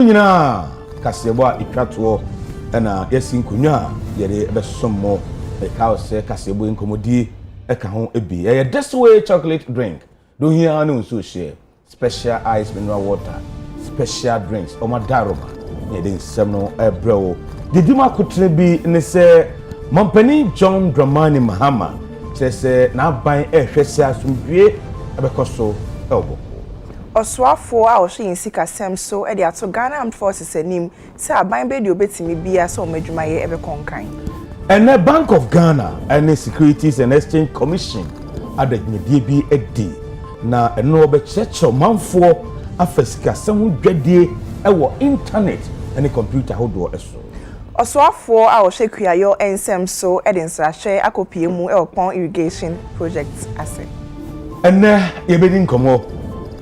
Nyina kasebo a itwato na yesi nkonwa yede besomo e ka ose kasebo nkomodi e ka ho ebi e this way chocolate drink do here no so share special ice mineral water special drinks o madaroma yede nsem no e brewo didima kotre bi ne se Mampani John Dramani Mahama se na ban e hwese asomdwe e bekoso e obo Oswafo a ohwe insika sem so e de ato Ghana Armed Forces anim se aban be de obetimi bia so omadwumaye ebe konkan. And the Bank of Ghana and the Securities and Exchange Commission at the DB edi na eno be checho manfo afesika sem ho dwadie e wo internet and the computer hodo eso. Oswafo a ohwe kuayo ensem so e de nsrahwe akopie mu e opon irrigation project ase. Enne yebedi nkomo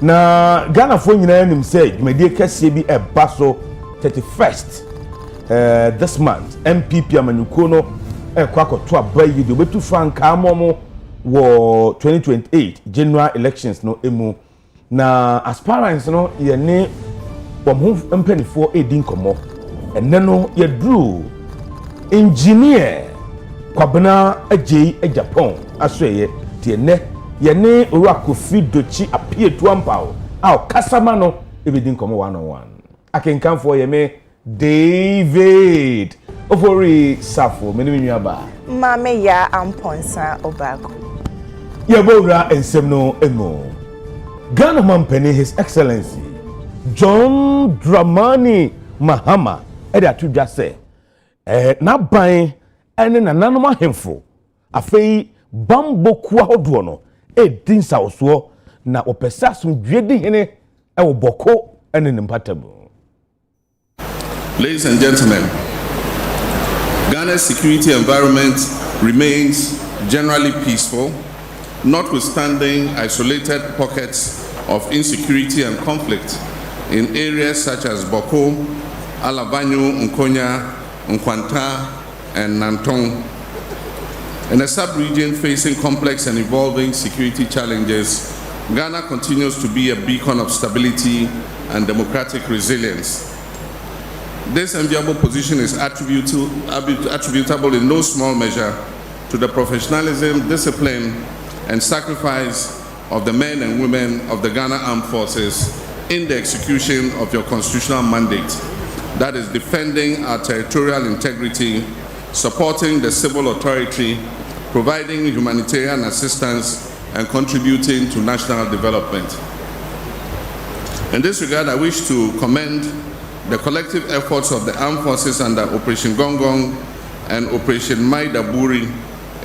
na Ghana fo nyina nim say dwumadie kase bi e baso 31st this month MPP amanyuko no kwakoto abayi de obetu franka amomo wo 2028 general elections no emu na aspirants no ye ne wom mpanifo edin komo enne no ye drew engineer kwabena agei Japan asoye tie ne ye ne oru akofi dochi apietu ampawo a kasama no ebedin komo 101 akenkanfo ye me David Ofori Safo meni nyaba Mame ya amponsa obago Yabora ensem no emo Ghana Mampani His Excellency John Dramani Mahama ede atudwa se na ban ene nananom ahemfo afei bamboku ahodo no edin sawso na opesa asomdwe de hene e wo boko ene nimpatabu. Ladies and gentlemen, Ghana's security environment remains generally peaceful, notwithstanding isolated pockets of insecurity and conflict in areas such as Boko, Alabanyo, Nkonya, Nkwanta, and Nantong. In a sub-region facing complex and evolving security challenges, Ghana continues to be a beacon of stability and democratic resilience. This enviable position is attributable in no small measure to the professionalism, discipline, and sacrifice of the men and women of the Ghana Armed Forces in the execution of your constitutional mandate, that is defending our territorial integrity, supporting the civil authority, providing humanitarian assistance, and contributing to national development. In this regard, I wish to commend the collective efforts of the armed forces under Operation Gongong and Operation Maidaburi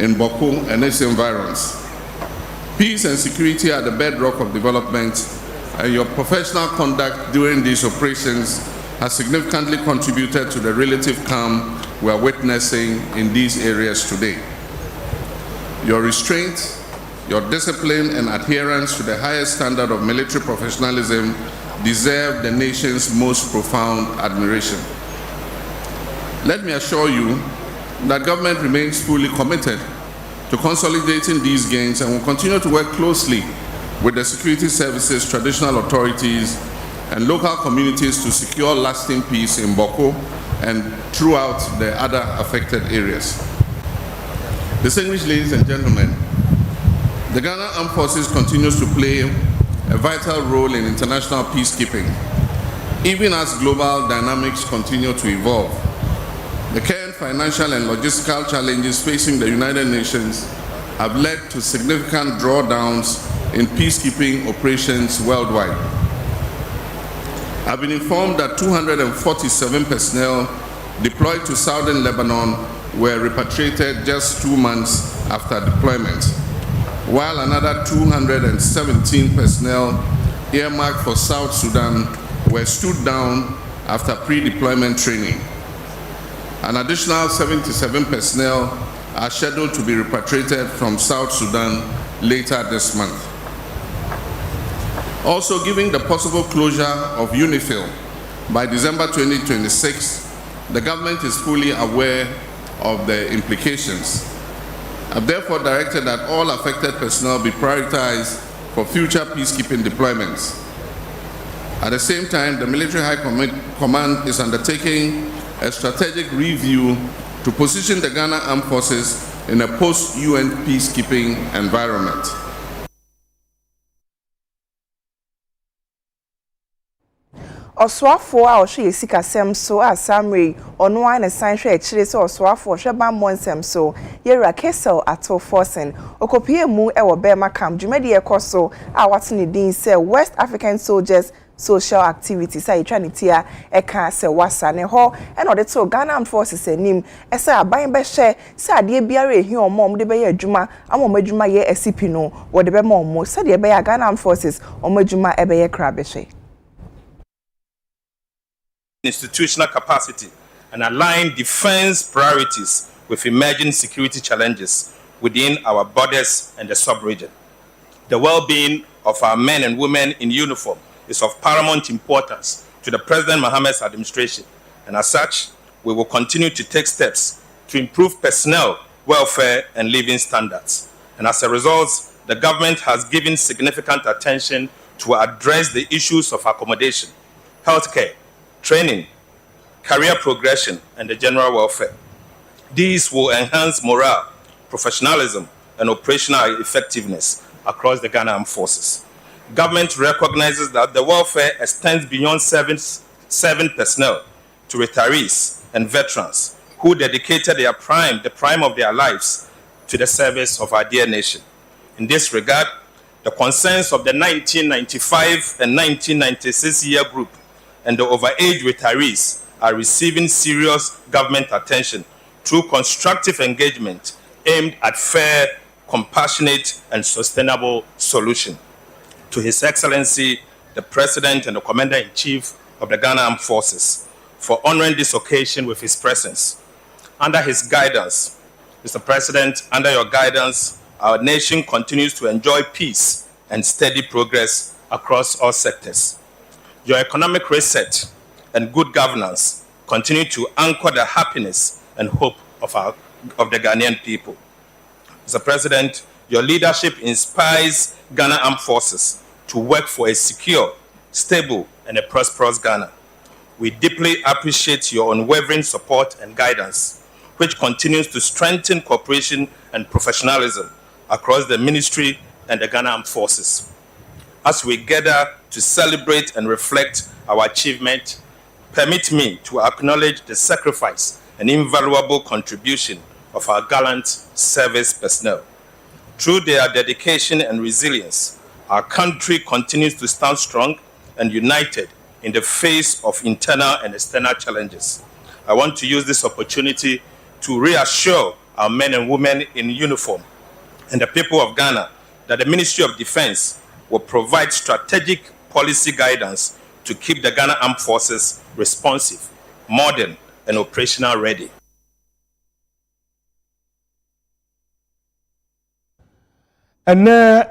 in Boko and its environs. Peace and security are the bedrock of development, and your professional conduct during these operations has significantly contributed to the relative calm we are witnessing in these areas today. Your restraint, your discipline, and adherence to the highest standard of military professionalism deserve the nation's most profound admiration. Let me assure you that government remains fully committed to consolidating these gains and will continue to work closely with the security services, traditional authorities, and local communities to secure lasting peace in Boko and throughout the other affected areas. Distinguished ladies and gentlemen, the Ghana Armed Forces continues to play a vital role in international peacekeeping, even as global dynamics continue to evolve. The current financial and logistical challenges facing the United Nations have led to significant drawdowns in peacekeeping operations worldwide. I've been informed that 247 personnel deployed to southern Lebanon were repatriated just 2 months after deployment, while another 217 personnel earmarked for South Sudan were stood down after pre-deployment training. An additional 77 personnel are scheduled to be repatriated from South Sudan later this month. Also, given the possible closure of UNIFIL by December 2026, the government is fully aware of the implications. I've therefore directed that all affected personnel be prioritized for future peacekeeping deployments. At the same time, the Military High Command is undertaking a strategic review to position the Ghana Armed Forces in a post-UN peacekeeping environment. Oswafo a ohwe yesikasem so a Samri ono an san hwe akire so oswafo hwe ban monsem so yera Kesel Ato Forcing okopie mu e wo Bema camp dwumade ekoso a watene din say West African Soldiers Social Activities a yitwanitia eka se wasa ne ho e no de to Ghana Armed Forces anim e say aban be hye say ade biara ehi omom de be ye adwuma amom adwuma ye SCP no wo de be ma omo say de be ya Ghana Armed Forces omadwuma e be ye kra be hye institutional capacity and align defense priorities with emerging security challenges within our borders and the sub-region. The well-being of our men and women in uniform is of paramount importance to the President Mohammed's administration, and as such, we will continue to take steps to improve personnel welfare and living standards. And as a result, the government has given significant attention to address the issues of accommodation, healthcare, training, career progression, and the general welfare. These will enhance morale, professionalism, and operational effectiveness across the Ghana Armed Forces. Government recognizes that the welfare extends beyond service personnel to retirees and veterans who dedicated the prime of their lives to the service of our dear nation. In this regard, the concerns of the 1995 and 1996 year group and the overage retirees are receiving serious government attention through constructive engagement aimed at fair, compassionate, and sustainable solution. To His Excellency, the President and the Commander-in-Chief of the Ghana Armed Forces, for honoring this occasion with his presence. Under his guidance, Mr. President, under your guidance, our nation continues to enjoy peace and steady progress across all sectors. Your economic reset and good governance continue to anchor the happiness and hope of the Ghanaian people. Mr. President, your leadership inspires Ghana Armed Forces to work for a secure, stable, and a prosperous Ghana. We deeply appreciate your unwavering support and guidance, which continues to strengthen cooperation and professionalism across the ministry and the Ghana Armed Forces. As we gather to celebrate and reflect our achievement, permit me to acknowledge the sacrifice and invaluable contribution of our gallant service personnel. Through their dedication and resilience, our country continues to stand strong and united in the face of internal and external challenges. I want to use this opportunity to reassure our men and women in uniform and the people of Ghana that the Ministry of Defense will provide strategic policy guidance to keep the Ghana Armed Forces responsive, modern, and operational ready. And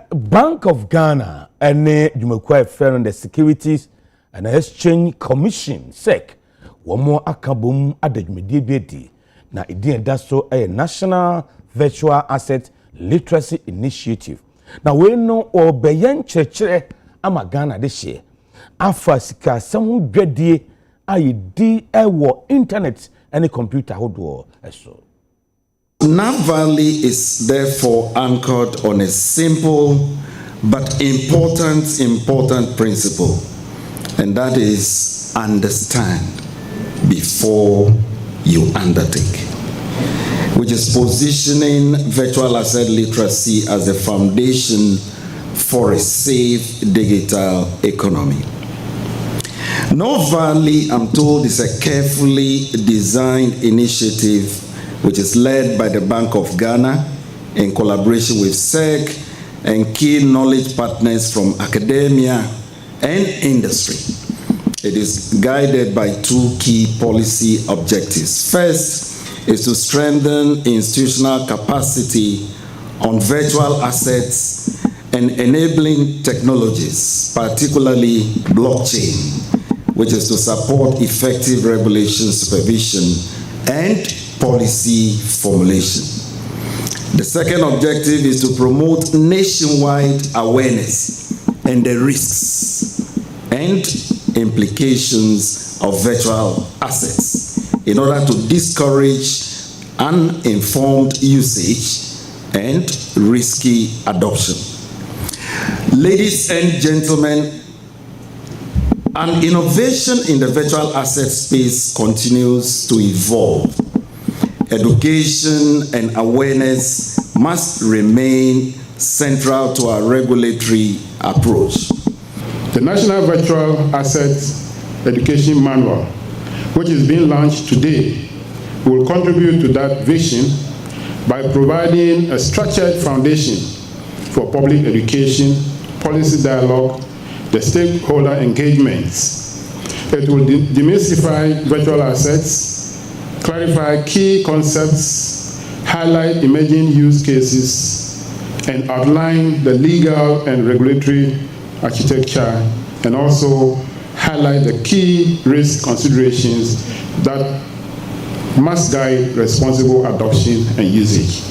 Bank of Ghana and Jumakwa Fair the Securities and Exchange Commission SEC one more akabum adejumedie na idin da so a National Virtual Asset Literacy Initiative. Na we no obeyen chekere ama Ghana de hye afa sika samu dwadie ayedi ewo internet and computer hodo eso. NAV Valley is therefore anchored on a simple but important principle, and that is understand before you undertake, which is positioning virtual asset literacy as the foundation for a safe digital economy. NAV Valley, I'm told, is a carefully designed initiative which is led by the Bank of Ghana in collaboration with SEC and key knowledge partners from academia and industry. It is guided by two key policy objectives. First is to strengthen institutional capacity on virtual assets and enabling technologies, particularly blockchain, which is to support effective regulation supervision and policy formulation. The second objective is to promote nationwide awareness and the risks and implications of virtual assets in order to discourage uninformed usage and risky adoption. Ladies and gentlemen, an innovation in the virtual asset space continues to evolve. Education and awareness must remain central to our regulatory approach. The National Virtual Assets Education Manual, which is being launched today, will contribute to that vision by providing a structured foundation for public education, policy dialogue, the stakeholder engagements. It will demystify virtual assets, clarify key concepts, highlight emerging use cases, and outline the legal and regulatory architecture, and also highlight the key risk considerations that must guide responsible adoption and usage.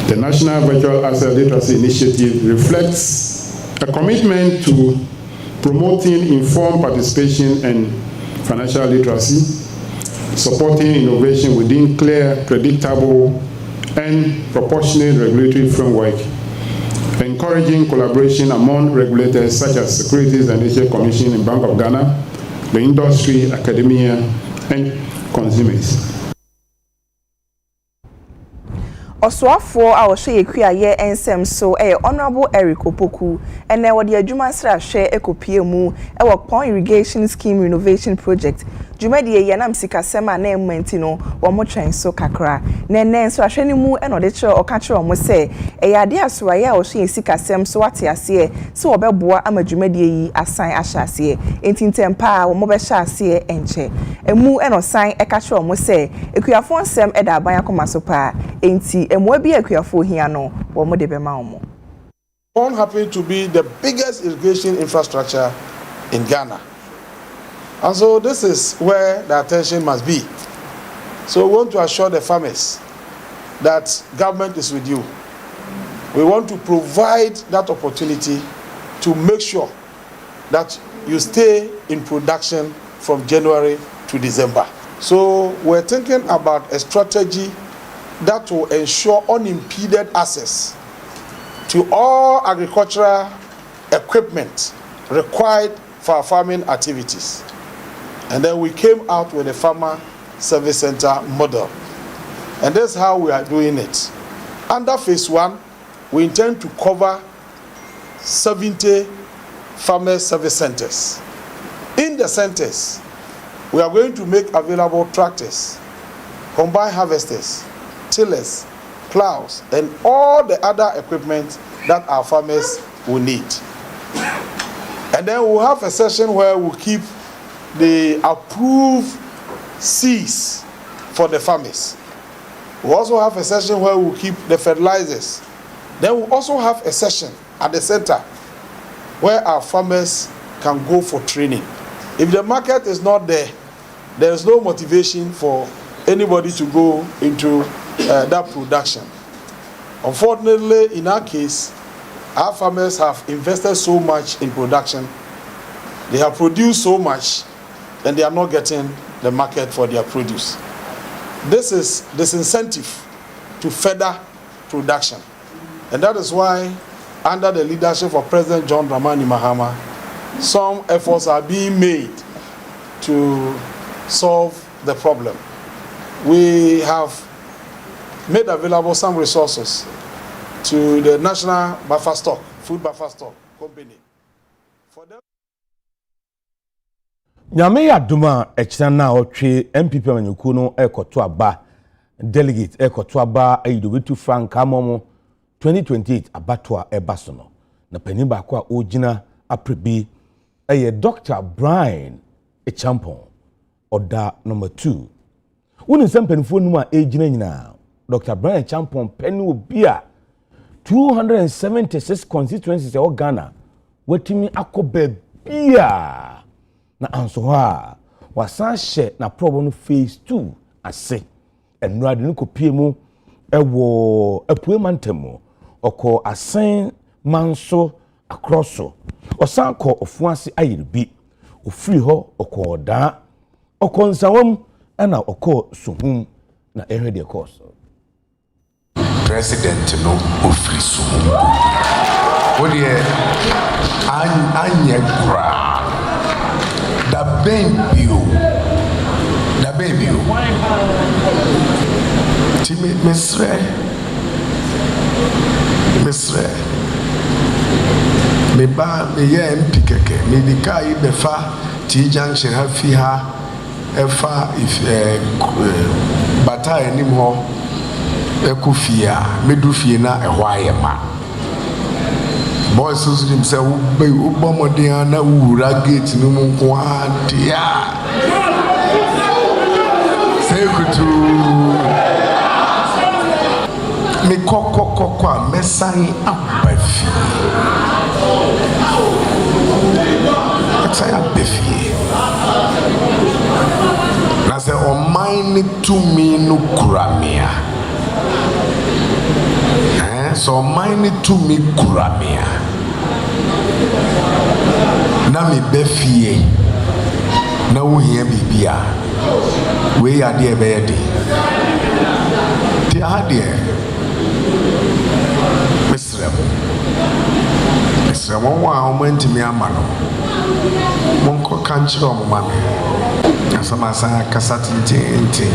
The National Virtual Asset Literacy Initiative reflects a commitment to promoting informed participation and financial literacy, supporting innovation within clear, predictable, and proportionate regulatory framework, encouraging collaboration among regulators such as Securities and Exchange Commission and Bank of Ghana, the industry, academia, and consumers. Oswafo a ohye yekua ye ensem so Honorable Eric Opoku ene wodi adwuma sra hwe ekopie mu Pond Irrigation Scheme Renovation Project Jumadi ye nam sikasema na ementi no wo mo twen so kakra nene so ahwe ni mu eno de kire oka kire omo se ade asoaye a ohye sikasem so wate ase se wo beboa ama Jumadi yi asan ahya ase entintempa wo mo be hya ase enche emu eno san eka kire omo se ekuafo nsem eda aban akoma so pa enti emu bi ekuafo hia no wo mo de be ma omo. Pond happened to be the biggest irrigation infrastructure in Ghana. And so this is where the attention must be. So we want to assure the farmers that government is with you. We want to provide that opportunity to make sure that you stay in production from January to December. So we're thinking about a strategy that will ensure unimpeded access to all agricultural equipment required for our farming activities. And then we came out with a farmer service center model. And that's how we are doing it. Under phase 1, we intend to cover 70 farmer service centers. In the centers, we are going to make available tractors, combine harvesters, tillers, plows, and all the other equipment that our farmers will need. And then we'll have a session where we'll keep the approved seeds for the farmers. We'll also have a session where we'll keep the fertilizers. Then we'll also have a session at the center where our farmers can go for training. If the market is not there, there is no motivation for anybody to go into that production. Unfortunately, in our case, our farmers have invested so much in production, they have produced so much, and they are not getting the market for their produce. This is disincentive to further production. And that is why, under the leadership of President John Dramani Mahama, some efforts are being made to solve the problem. We have made available some resources to the National Buffer Stock, Food Buffer Stock Company. For them. Nyame ya duma echina na otwe MPP manyuku no ekoto aba delegate ekoto aba ayidobetu Frank Amomo 2028 abatwa ebaso no na pani ba kwa ogina aprebi eye Dr. Brian Echampon oda number 2 woni sempanfo numa egina nyina Dr. Brian Echampon pani obia 276 constituencies e Ghana watimi akoba bia na ansoha wasan na problem phase 2 ase enurade no kopie mu ewo apue mantemu oko asen manso akroso osan ko ofuase ayirbi ofiri ho okoda okonsawam ana okọ suhum na ehwe de course president no ofiri suhum wodi anye kura da baby ti mesre me ba me ye MP keke me di kai be fa ti junction ha fi ha e fa if bata enim ho e ku fia me du fie na e hwa ye ma boys so dim say wo bomodin na wura gate no mu nko adia say kutu me koko a mesan abafi saya befi na se o mine to me no kuramia so mine to me kuramia na me befi na wo hia bibia we ya de be de ti ade Mr. Mwa momenti mi amano monko kanchiro mo mame asama sa kasati nti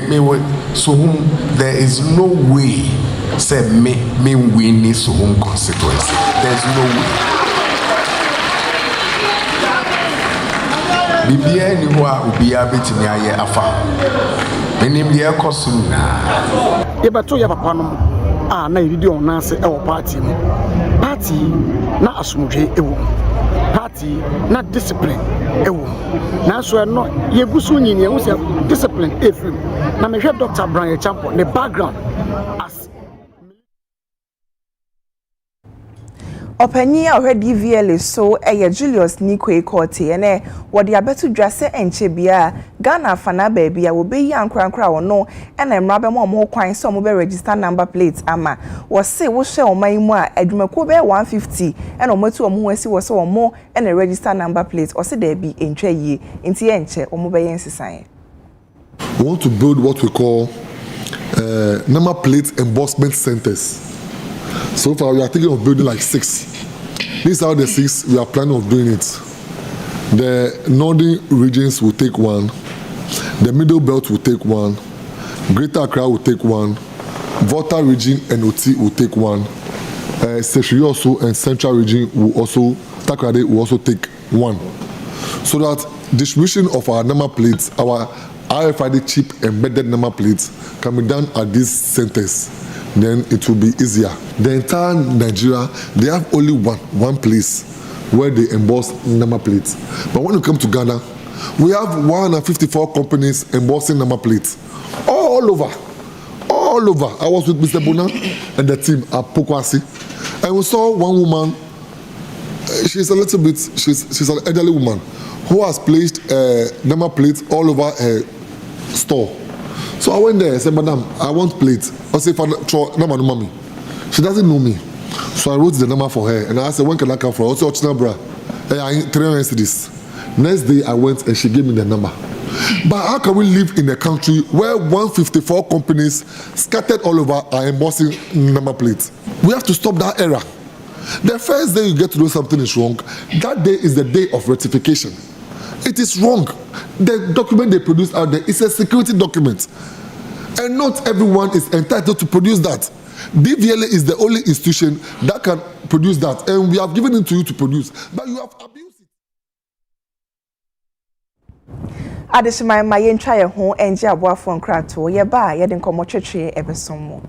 me so whom there is no way say me win so whom constituency there's no way bibia ni ho a obia betimi aye afa enim de ekoso na yebato ya papa no na iridi on nase e wo party no party na asumdwe ewo party na discipline ewo na so no yegusu nyini e wo se discipline efrim na me hwe Dr. Brian Champo ne background as Opanyi a ohwe DVL so eye Julius Nikwe Korte ene wode abeto dwase enche bia Ghana fana ba bia wo be yi ankrankra wo no ena mra be mo kwan so mo be register number plate ama wo se wo hwe oman mu a adwumako be 150 ena mo tu omo asi wo se wo mo ena register number plate o se da bi entwa yi enti enche omo be yen sisan. We want to build what we call number plate embossment centers. So far, we are thinking of building like 6. These are the 6 we are planning of doing it. The northern regions will take 1. The middle belt will take 1. Greater Accra will take 1. Volta region and OT will take 1. Seshiri also and central region will also, Takrade will also take 1. So that distribution of our number plates, our RFID chip embedded number plates can be done at these centers. Then it will be easier. The entire Nigeria, they have only one place where they emboss number plates. But when you come to Ghana, we have 154 companies embossing number plates all over. I was with Mr. Bona and the team at Pokwasi, and we saw one woman. She's a little bit. She's an elderly woman who has placed number plates all over her store. So I went there and said, Madam, I want plates. I said, number mommy. She doesn't know me. So I wrote the number for her and I said, when can I come from? I said, Ochinabra. I 300 cedis. Next day I went and she gave me the number. But how can we live in a country where 154 companies scattered all over are embossing number plates? We have to stop that era. The first day you get to know something is wrong, that day is the day of rectification. It is wrong. The document they produce out there is a security document. And not everyone is entitled to produce that. DVLA is the only institution that can produce that. And we have given it to you to produce. But you have abused it. Adesima ma ye ntwa ye ho enje aboafo nkrato ye ba ye de nkomo twetwe ebesom mo.